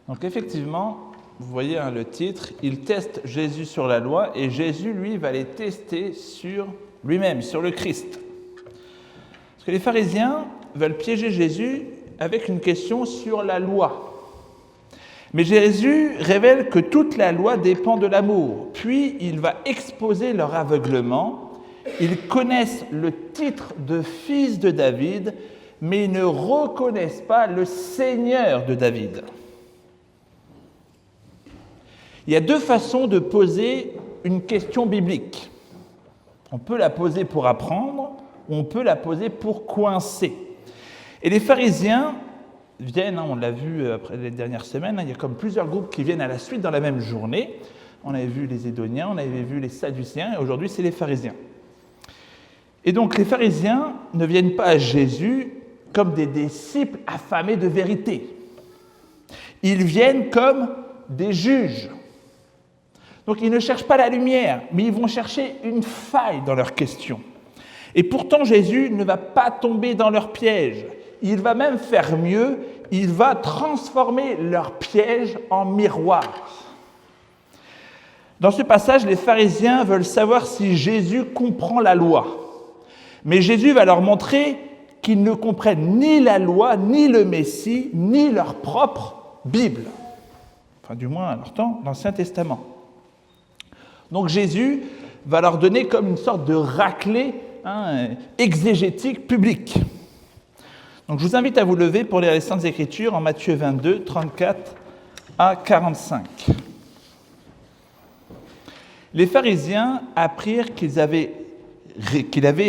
Donc effectivement, vous voyez le titre, il teste Jésus sur la loi et Jésus, lui, va les tester sur lui-même, sur le Christ. Parce que les pharisiens veulent piéger Jésus avec une question sur la loi. Mais Jésus révèle que toute la loi dépend de l'amour. Puis il va exposer leur aveuglement. Ils connaissent le titre de fils de David, mais ils ne reconnaissent pas le Seigneur de David. Il y a deux façons de poser une question biblique. On peut la poser pour apprendre, ou on peut la poser pour coincer. Et les pharisiens viennent, on l'a vu après les dernières semaines, il y a comme plusieurs groupes qui viennent à la suite dans la même journée. On avait vu les Édoniens, on avait vu les Sadducéens, et aujourd'hui c'est les pharisiens. Et donc les pharisiens ne viennent pas à Jésus comme des disciples affamés de vérité. Ils viennent comme des juges. Donc ils ne cherchent pas la lumière, mais ils vont chercher une faille dans leurs questions. Et pourtant Jésus ne va pas tomber dans leur piège. Il va même faire mieux, il va transformer leur piège en miroir. Dans ce passage, les pharisiens veulent savoir si Jésus comprend la loi. Mais Jésus va leur montrer qu'ils ne comprennent ni la loi, ni le Messie, ni leur propre Bible. Enfin, du moins, à leur temps, l'Ancien Testament. Donc Jésus va leur donner comme une sorte de raclée exégétique publique. Donc je vous invite à vous lever pour lire les Saintes Écritures en Matthieu 22, 34 à 45. Les pharisiens apprirent qu'il avait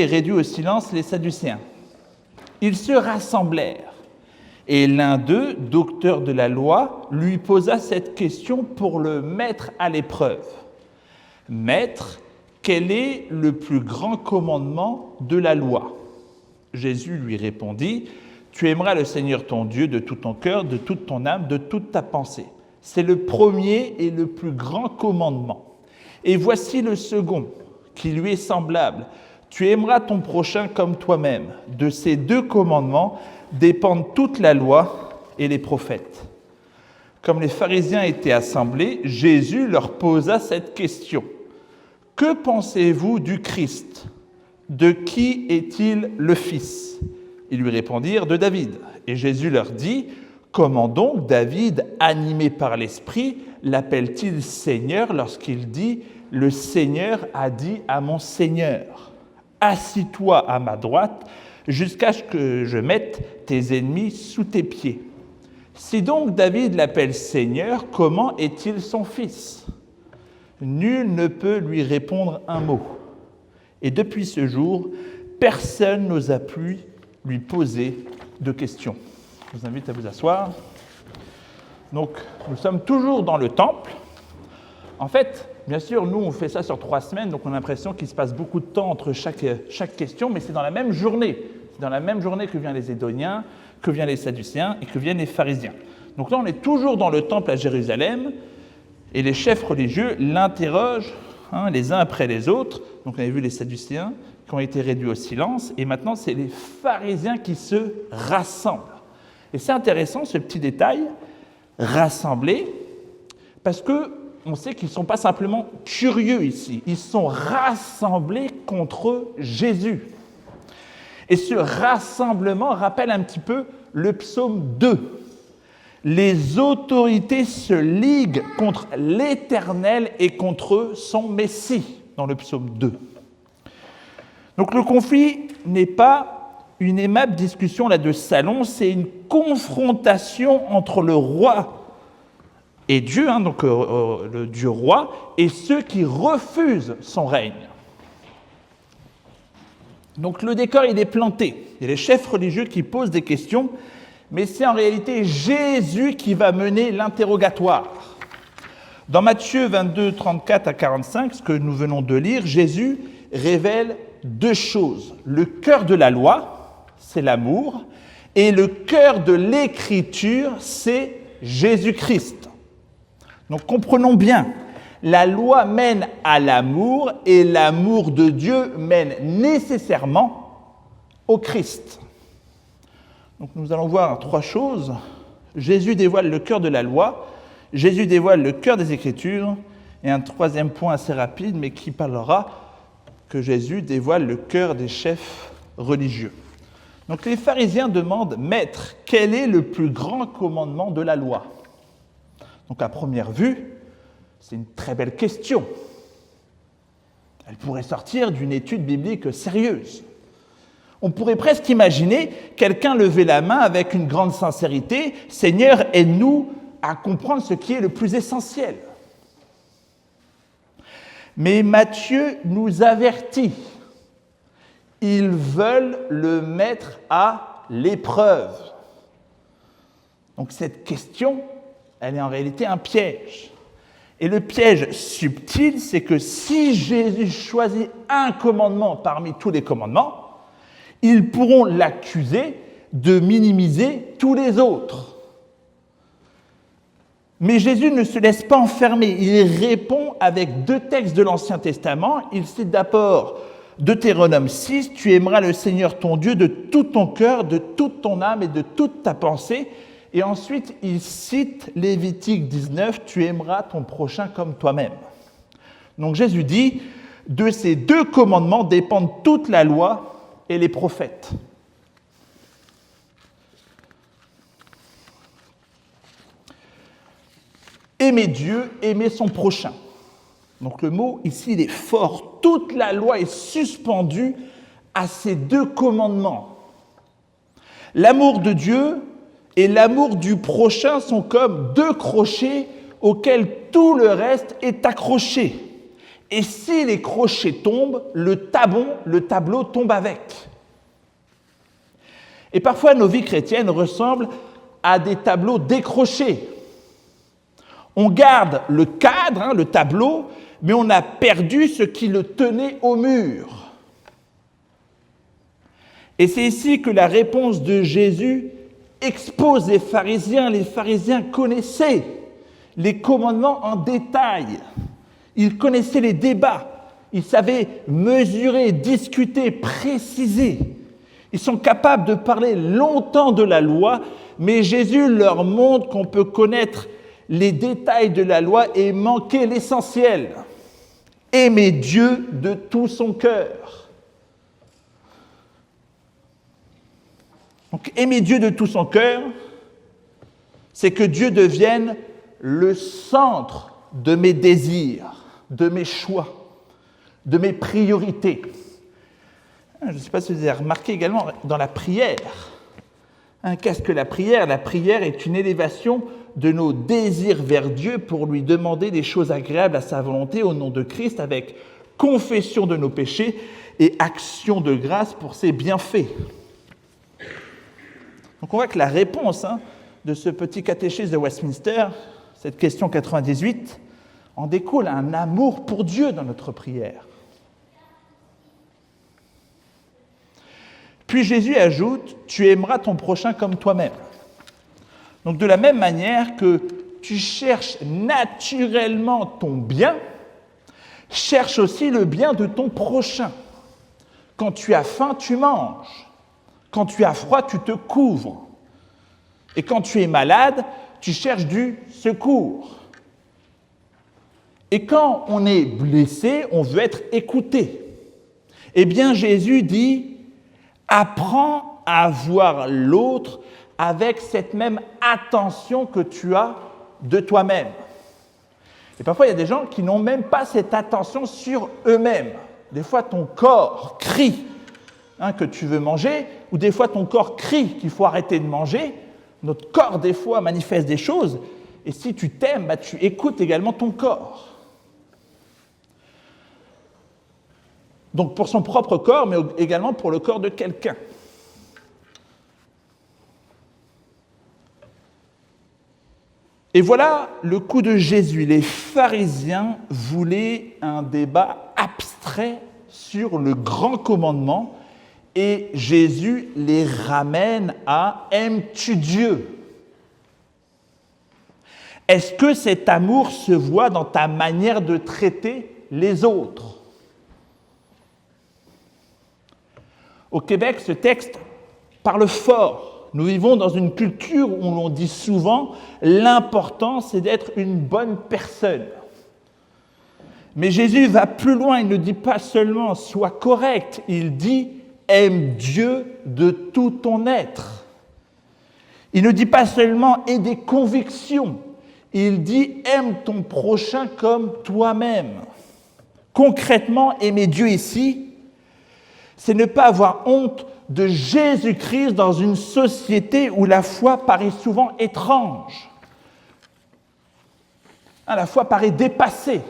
réduit au silence les Sadducéens. Ils se rassemblèrent et l'un d'eux, docteur de la loi, lui posa cette question pour le mettre à l'épreuve. « Maître, quel est le plus grand commandement de la loi ?» Jésus lui répondit « Tu aimeras le Seigneur ton Dieu de tout ton cœur, de toute ton âme, de toute ta pensée. C'est le premier et le plus grand commandement. Et voici le second, qui lui est semblable. Tu aimeras ton prochain comme toi-même. De ces deux commandements dépendent toute la loi et les prophètes. » Comme les pharisiens étaient assemblés, Jésus leur posa cette question. « Que pensez-vous du Christ ? De qui est-il le fils ?» Ils lui répondirent « De David. » Et Jésus leur dit « Comment donc David, animé par l'Esprit, l'appelle-t-il Seigneur lorsqu'il dit « Le Seigneur a dit à mon Seigneur, assis-toi à ma droite jusqu'à ce que je mette tes ennemis sous tes pieds. » Si donc David l'appelle Seigneur, comment est-il son fils ? Nul ne peut lui répondre un mot. Et depuis ce jour, personne n'osa plus lui poser de questions. Je vous invite à vous asseoir. Donc, nous sommes toujours dans le temple. En fait, bien sûr, nous, on fait ça sur 3 semaines, donc on a l'impression qu'il se passe beaucoup de temps entre chaque question, mais c'est dans la même journée. C'est dans la même journée que viennent les Édoniens, que viennent les Sadducéens et que viennent les pharisiens. Donc là, on est toujours dans le temple à Jérusalem, et les chefs religieux l'interrogent les uns après les autres. Donc on avait vu les Sadducéens qui ont été réduits au silence, et maintenant c'est les pharisiens qui se rassemblent. Et c'est intéressant ce petit détail, rassemblés, parce qu'on sait qu'ils ne sont pas simplement curieux ici, ils sont rassemblés contre Jésus. Et ce rassemblement rappelle un petit peu le psaume 2. Les autorités se liguent contre l'Éternel et contre son Messie, dans le psaume 2. Donc le conflit n'est pas une aimable discussion là de salon, c'est une confrontation entre le roi et Dieu, donc le Dieu roi, et ceux qui refusent son règne. Donc le décor il est planté. Il y a les chefs religieux qui posent des questions, mais c'est en réalité Jésus qui va mener l'interrogatoire. Dans Matthieu 22, 34 à 45, ce que nous venons de lire, Jésus révèle 2 choses. Le cœur de la loi, c'est l'amour, et le cœur de l'écriture, c'est Jésus-Christ. Donc comprenons bien, la loi mène à l'amour, et l'amour de Dieu mène nécessairement au Christ. Donc nous allons voir 3 choses Jésus dévoile le cœur de la loi, Jésus dévoile le cœur des Écritures, et un troisième point assez rapide, mais qui parlera que Jésus dévoile le cœur des chefs religieux. Donc les pharisiens demandent « Maître, quel est le plus grand commandement de la loi ?» Donc à première vue, c'est une très belle question. Elle pourrait sortir d'une étude biblique sérieuse. On pourrait presque imaginer quelqu'un lever la main avec une grande sincérité « Seigneur, aide-nous à comprendre ce qui est le plus essentiel. » Mais Matthieu nous avertit. Ils veulent le mettre à l'épreuve. Donc cette question, elle est en réalité un piège. Et le piège subtil, c'est que si Jésus choisit un commandement parmi tous les commandements, ils pourront l'accuser de minimiser tous les autres. Mais Jésus ne se laisse pas enfermer. Il répond avec 2 textes de l'Ancien Testament. Il cite d'abord Deutéronome 6, « Tu aimeras le Seigneur ton Dieu de tout ton cœur, de toute ton âme et de toute ta pensée. » Et ensuite, il cite Lévitique 19, « Tu aimeras ton prochain comme toi-même. » Donc Jésus dit, de ces 2 commandements dépendent toute la loi et les prophètes. Aimer Dieu, aimer son prochain. Donc le mot ici, il est fort. Toute la loi est suspendue à ces 2 commandements. L'amour de Dieu et l'amour du prochain sont comme 2 crochets auxquels tout le reste est accroché. Et si les crochets tombent, le tableau tombe avec. Et parfois, nos vies chrétiennes ressemblent à des tableaux décrochés. On garde le cadre, le tableau, mais on a perdu ce qui le tenait au mur. Et c'est ici que la réponse de Jésus expose les pharisiens. Les pharisiens connaissaient les commandements en détail. Ils connaissaient les débats. Ils savaient mesurer, discuter, préciser. Ils sont capables de parler longtemps de la loi, mais Jésus leur montre qu'on peut connaître les détails de la loi et manquer l'essentiel. Aimer Dieu de tout son cœur. Donc, aimer Dieu de tout son cœur, c'est que Dieu devienne le centre de mes désirs, de mes choix, de mes priorités. Je ne sais pas si vous avez remarqué également dans la prière. Qu'est-ce que la prière ? La prière est une élévation de nos désirs vers Dieu pour lui demander des choses agréables à sa volonté au nom de Christ avec confession de nos péchés et action de grâce pour ses bienfaits. Donc on voit que la réponse de ce petit catéchisme de Westminster, cette question 98, en découle un amour pour Dieu dans notre prière. Puis Jésus ajoute « Tu aimeras ton prochain comme toi-même ». Donc de la même manière que tu cherches naturellement ton bien, cherche aussi le bien de ton prochain. Quand tu as faim, tu manges. Quand tu as froid, tu te couvres. Et quand tu es malade, tu cherches du secours. Et quand on est blessé, on veut être écouté. Eh bien, Jésus dit « Apprends à voir l'autre avec cette même attention que tu as de toi-même. » Et parfois, il y a des gens qui n'ont même pas cette attention sur eux-mêmes. Des fois, ton corps crie que tu veux manger, ou des fois, ton corps crie qu'il faut arrêter de manger. Notre corps, des fois, manifeste des choses, et si tu t'aimes, tu écoutes également ton corps. Donc, pour son propre corps, mais également pour le corps de quelqu'un. Et voilà le coup de Jésus. Les pharisiens voulaient un débat abstrait sur le grand commandement et Jésus les ramène à « Aimes-tu Dieu ?» Est-ce que cet amour se voit dans ta manière de traiter les autres ? Au Québec, ce texte parle fort Nous vivons dans une culture où l'on dit souvent l'important c'est d'être une bonne personne. Mais Jésus va plus loin, il ne dit pas seulement sois correct, il dit aime Dieu de tout ton être. Il ne dit pas seulement aie des convictions, il dit aime ton prochain comme toi-même. Concrètement, aimer Dieu ici, c'est ne pas avoir honte de Jésus-Christ dans une société où la foi paraît souvent étrange. La foi paraît dépassée.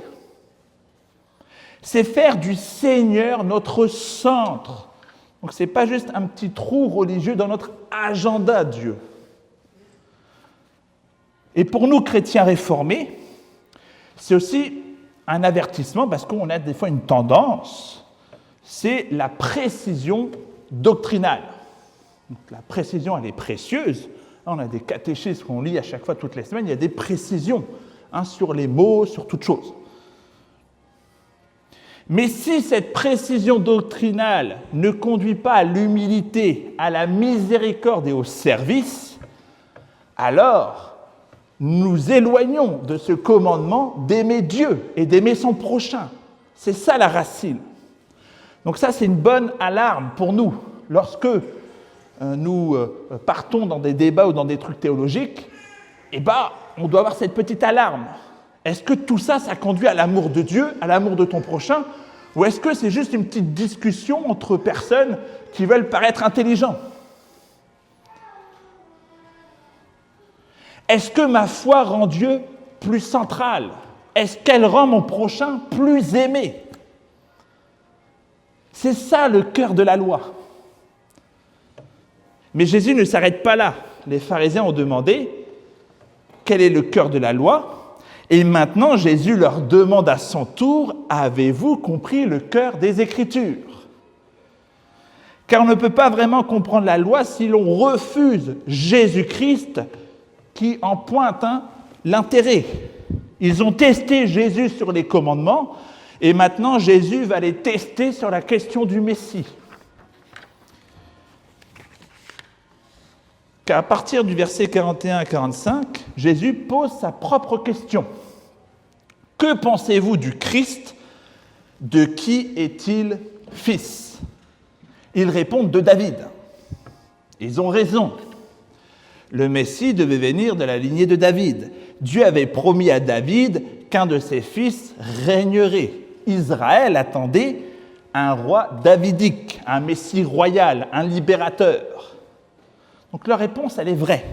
C'est faire du Seigneur notre centre. Donc ce n'est pas juste un petit trou religieux dans notre agenda, Dieu. Et pour nous, chrétiens réformés, c'est aussi un avertissement parce qu'on a des fois une tendance, c'est la précision doctrinale. Donc, la précision, elle est précieuse. On a des catéchismes qu'on lit à chaque fois, toutes les semaines, il y a des précisions sur les mots, sur toute chose. Mais si cette précision doctrinale ne conduit pas à l'humilité, à la miséricorde et au service, alors nous éloignons de ce commandement d'aimer Dieu et d'aimer son prochain. C'est ça la racine. Donc ça, c'est une bonne alarme pour nous. Lorsque nous partons dans des débats ou dans des trucs théologiques, on doit avoir cette petite alarme. Est-ce que tout ça, ça conduit à l'amour de Dieu, à l'amour de ton prochain, ou est-ce que c'est juste une petite discussion entre personnes qui veulent paraître intelligents ? Est-ce que ma foi rend Dieu plus central ? Est-ce qu'elle rend mon prochain plus aimé ? C'est ça le cœur de la loi. Mais Jésus ne s'arrête pas là. Les pharisiens ont demandé quel est le cœur de la loi ? Et maintenant, Jésus leur demande à son tour, avez-vous compris le cœur des Écritures ? Car on ne peut pas vraiment comprendre la loi si l'on refuse Jésus-Christ qui en pointe l'intérêt. Ils ont testé Jésus sur les commandements et maintenant Jésus va les tester sur la question du Messie. Car à partir du verset 41 à 45, Jésus pose sa propre question. Que pensez-vous du Christ ? De qui est-il fils ? Ils répondent de David. Ils ont raison. Le Messie devait venir de la lignée de David. Dieu avait promis à David qu'un de ses fils régnerait. Israël attendait un roi davidique, un Messie royal, un libérateur. Donc leur réponse, elle est vraie,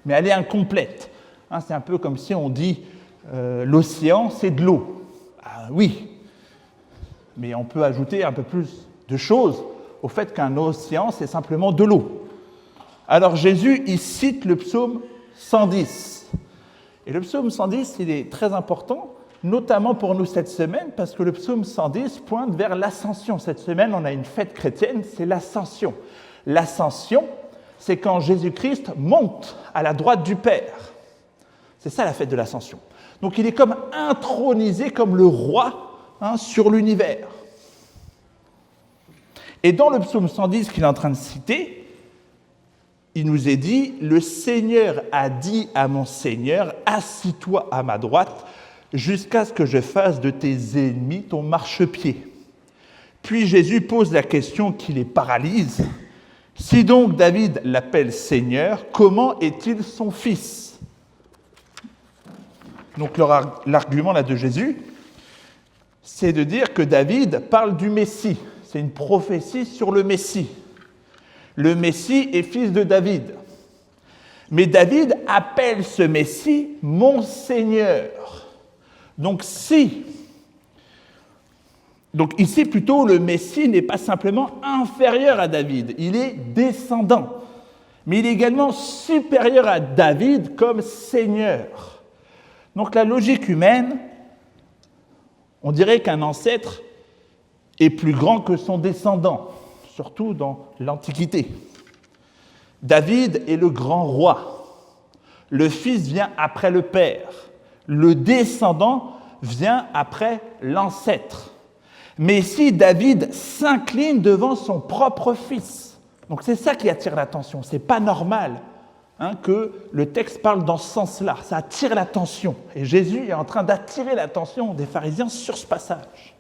mais elle est incomplète. C'est un peu comme si on dit l'océan, c'est de l'eau. Oui, mais on peut ajouter un peu plus de choses au fait qu'un océan, c'est simplement de l'eau. Alors Jésus, il cite le psaume 110. Et le psaume 110, il est très important, notamment pour nous cette semaine, parce que le psaume 110 pointe vers l'ascension. Cette semaine, on a une fête chrétienne, c'est l'ascension. L'ascension, c'est quand Jésus-Christ monte à la droite du Père. C'est ça la fête de l'ascension. Donc il est comme intronisé comme le roi sur l'univers. Et dans le psaume 110 qu'il est en train de citer, il nous est dit « Le Seigneur a dit à mon Seigneur, assis-toi à ma droite, jusqu'à ce que je fasse de tes ennemis ton marchepied. » Puis Jésus pose la question qui les paralyse. « Si donc David l'appelle Seigneur, comment est-il son fils ?» Donc l'argument là de Jésus, c'est de dire que David parle du Messie. C'est une prophétie sur le Messie. Le Messie est fils de David. Mais David appelle ce Messie « mon Seigneur ». Donc ici plutôt, le Messie n'est pas simplement inférieur à David, il est descendant. Mais il est également supérieur à David comme Seigneur. Donc la logique humaine, on dirait qu'un ancêtre est plus grand que son descendant, surtout dans l'Antiquité. David est le grand roi. Le fils vient après le père. Le descendant vient après l'ancêtre. Mais ici, David s'incline devant son propre fils. Donc c'est ça qui attire l'attention. Ce n'est pas normal que le texte parle dans ce sens-là. Ça attire l'attention. Et Jésus est en train d'attirer l'attention des pharisiens sur ce passage.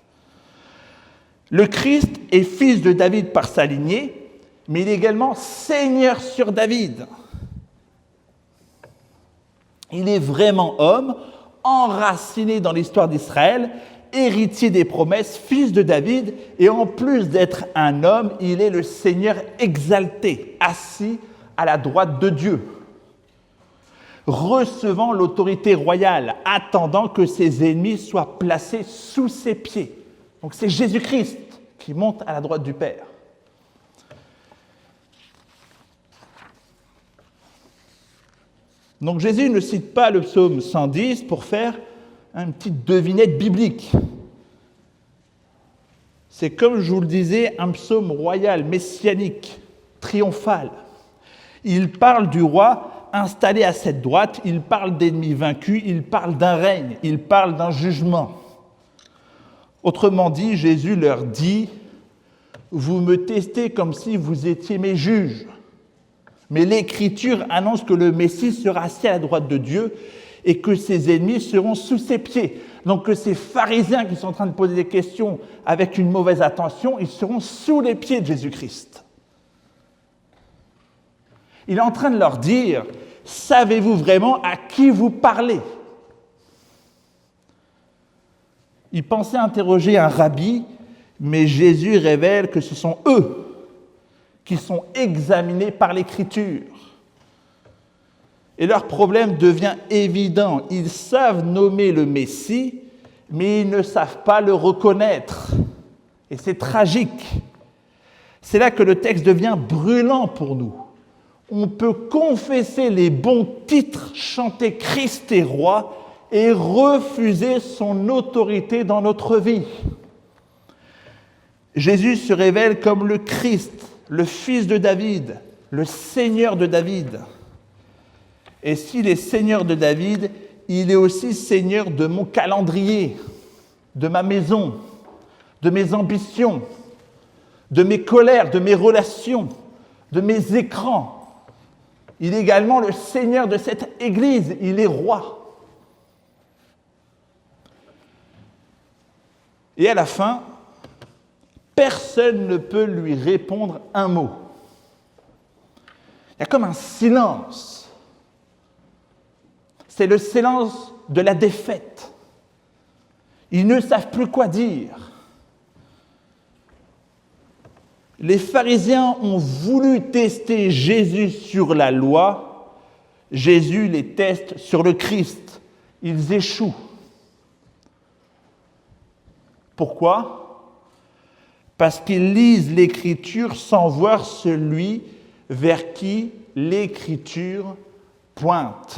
Le Christ est fils de David par sa lignée, mais il est également Seigneur sur David. Il est vraiment homme, enraciné dans l'histoire d'Israël, héritier des promesses, fils de David, et en plus d'être un homme, il est le Seigneur exalté, assis à la droite de Dieu, recevant l'autorité royale, attendant que ses ennemis soient placés sous ses pieds. Donc c'est Jésus-Christ qui monte à la droite du Père. Donc Jésus ne cite pas le psaume 110 pour faire une petite devinette biblique. C'est comme je vous le disais, un psaume royal, messianique, triomphal. Il parle du roi installé à cette droite, il parle d'ennemis vaincus, il parle d'un règne, il parle d'un jugement. Autrement dit, Jésus leur dit « Vous me testez comme si vous étiez mes juges. » Mais l'Écriture annonce que le Messie sera assis à la droite de Dieu et que ses ennemis seront sous ses pieds. Donc que ces pharisiens qui sont en train de poser des questions avec une mauvaise attention, ils seront sous les pieds de Jésus-Christ. Il est en train de leur dire, savez-vous vraiment à qui vous parlez ? Ils pensaient interroger un rabbi, mais Jésus révèle que ce sont eux qui sont examinés par l'Écriture. Et leur problème devient évident. Ils savent nommer le Messie, mais ils ne savent pas le reconnaître. Et c'est tragique. C'est là que le texte devient brûlant pour nous. On peut confesser les bons titres, chanter Christ est roi, et refuser son autorité dans notre vie. Jésus se révèle comme le Christ, le fils de David, le Seigneur de David. Et s'il est Seigneur de David, il est aussi Seigneur de mon calendrier, de ma maison, de mes ambitions, de mes colères, de mes relations, de mes écrans. Il est également le Seigneur de cette Église, il est roi. Et à la fin, personne ne peut lui répondre un mot. Il y a comme un silence. C'est le silence de la défaite. Ils ne savent plus quoi dire. Les pharisiens ont voulu tester Jésus sur la loi. Jésus les teste sur le Christ. Ils échouent. Pourquoi ? Parce qu'ils lisent l'Écriture sans voir celui vers qui l'Écriture pointe.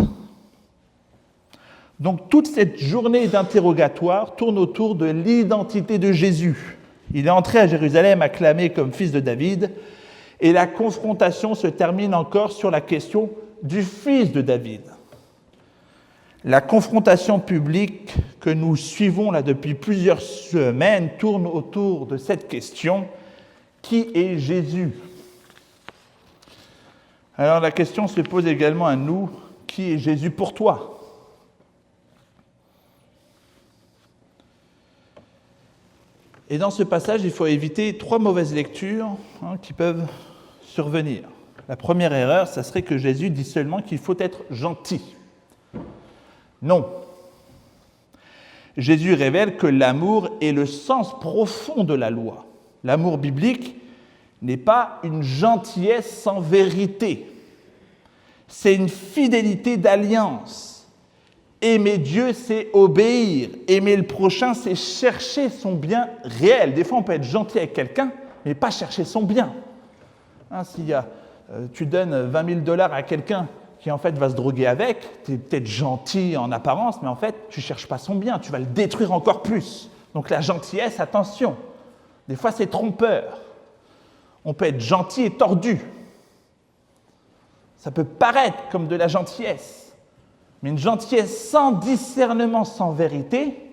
Donc toute cette journée d'interrogatoire tourne autour de l'identité de Jésus. Il est entré à Jérusalem acclamé comme fils de David, et la confrontation se termine encore sur la question du fils de David. La confrontation publique que nous suivons là depuis plusieurs semaines tourne autour de cette question : qui est Jésus ? Alors la question se pose également à nous : qui est Jésus pour toi ? Et dans ce passage, il faut éviter 3 mauvaises lectures qui peuvent survenir. La première erreur, ça serait que Jésus dit seulement qu'il faut être gentil. Non. Jésus révèle que l'amour est le sens profond de la loi. L'amour biblique n'est pas une gentillesse sans vérité. C'est une fidélité d'alliance. Aimer Dieu, c'est obéir. Aimer le prochain, c'est chercher son bien réel. Des fois, on peut être gentil avec quelqu'un, mais pas chercher son bien. Tu donnes $20 000 à quelqu'un qui, en fait, va se droguer avec, tu es peut-être gentil en apparence, mais en fait, tu ne cherches pas son bien, tu vas le détruire encore plus. Donc la gentillesse, attention. Des fois, c'est trompeur. On peut être gentil et tordu. Ça peut paraître comme de la gentillesse. Mais une gentillesse sans discernement, sans vérité,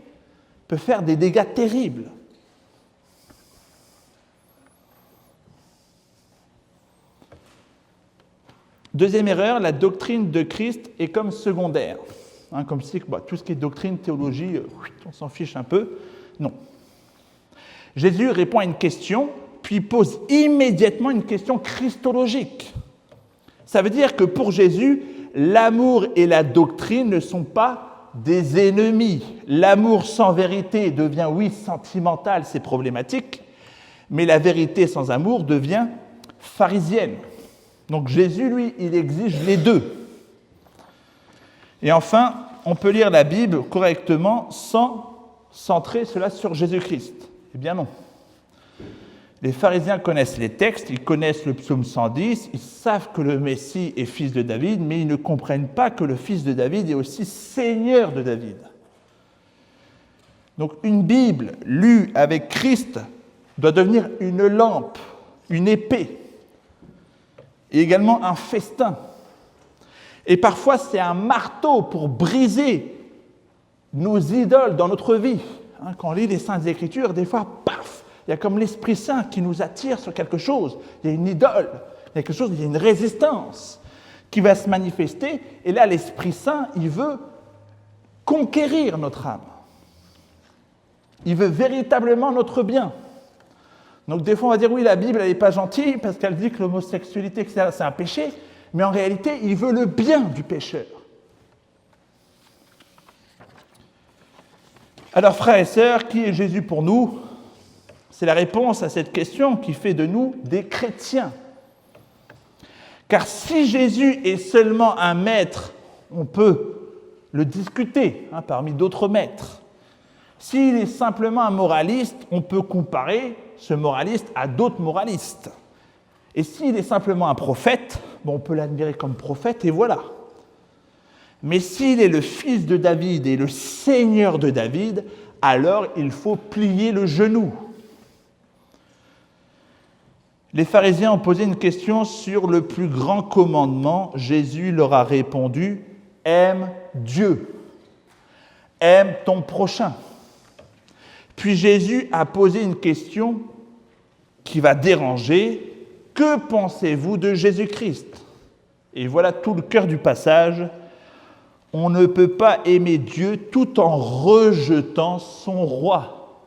peut faire des dégâts terribles. Deuxième erreur, la doctrine de Christ est comme secondaire. Comme si tout ce qui est doctrine, théologie, on s'en fiche un peu. Non. Jésus répond à une question, puis pose immédiatement une question christologique. Ça veut dire que pour Jésus, l'amour et la doctrine ne sont pas des ennemis. L'amour sans vérité devient, oui, sentimental, c'est problématique, mais la vérité sans amour devient pharisienne. Donc Jésus, lui, il exige les deux. Et enfin, on peut lire la Bible correctement sans centrer cela sur Jésus-Christ. Eh bien non. Les pharisiens connaissent les textes, ils connaissent le psaume 110, ils savent que le Messie est fils de David, mais ils ne comprennent pas que le fils de David est aussi Seigneur de David. Donc une Bible lue avec Christ doit devenir une lampe, une épée, et également un festin. Et parfois, c'est un marteau pour briser nos idoles dans notre vie. Quand on lit les Saintes Écritures, des fois, paf, il y a comme l'Esprit Saint qui nous attire sur quelque chose. Il y a une idole, il y a une résistance qui va se manifester. Et là, l'Esprit Saint, il veut conquérir notre âme. Il veut véritablement notre bien. Donc des fois, on va dire, oui, la Bible, elle n'est pas gentille parce qu'elle dit que l'homosexualité, etc., c'est un péché. Mais en réalité, il veut le bien du pécheur. Alors, frères et sœurs, qui est Jésus pour nous ? C'est la réponse à cette question qui fait de nous des chrétiens. Car si Jésus est seulement un maître, on peut le discuter parmi d'autres maîtres. S'il est simplement un moraliste, on peut comparer ce moraliste à d'autres moralistes. Et s'il est simplement un prophète, on peut l'admirer comme prophète et voilà. Mais s'il est le fils de David et le Seigneur de David, alors il faut plier le genou. Les pharisiens ont posé une question sur le plus grand commandement. Jésus leur a répondu « Aime Dieu, aime ton prochain ». Puis Jésus a posé une question qui va déranger. Que pensez-vous de Jésus-Christ ? Et voilà tout le cœur du passage. On ne peut pas aimer Dieu tout en rejetant son roi.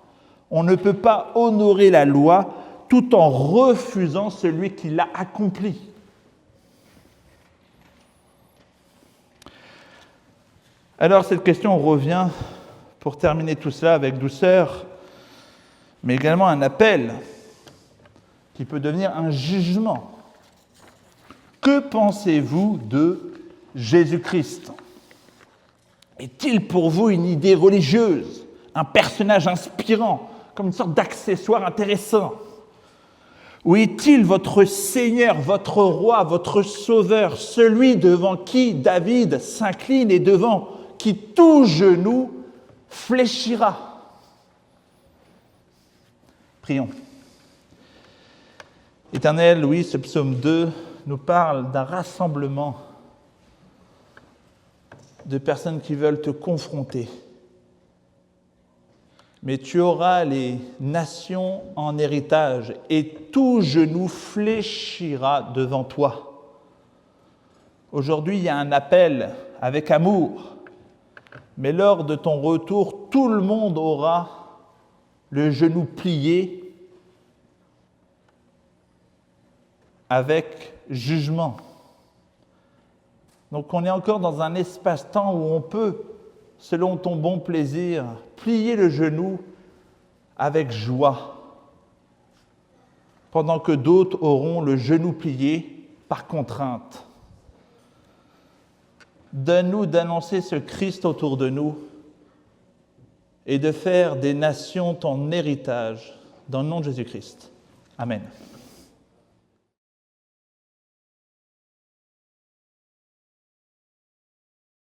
On ne peut pas honorer la loi tout en refusant celui qui l'a accompli. Alors cette question revient, pour terminer tout cela avec douceur, mais également un appel qui peut devenir un jugement. Que pensez-vous de Jésus-Christ ? Est-il pour vous une idée religieuse, un personnage inspirant, comme une sorte d'accessoire intéressant ? Ou est-il votre Seigneur, votre Roi, votre Sauveur, celui devant qui David s'incline et devant qui tout genou fléchira ? Prions. Éternel, oui, ce psaume 2 nous parle d'un rassemblement de personnes qui veulent te confronter. Mais tu auras les nations en héritage et tout genou fléchira devant toi. Aujourd'hui, il y a un appel avec amour, mais lors de ton retour, tout le monde aura le genou plié avec jugement. Donc on est encore dans un espace-temps où on peut, selon ton bon plaisir, plier le genou avec joie, pendant que d'autres auront le genou plié par contrainte. Donne-nous d'annoncer ce Christ autour de nous et de faire des nations ton héritage, dans le nom de Jésus-Christ. Amen.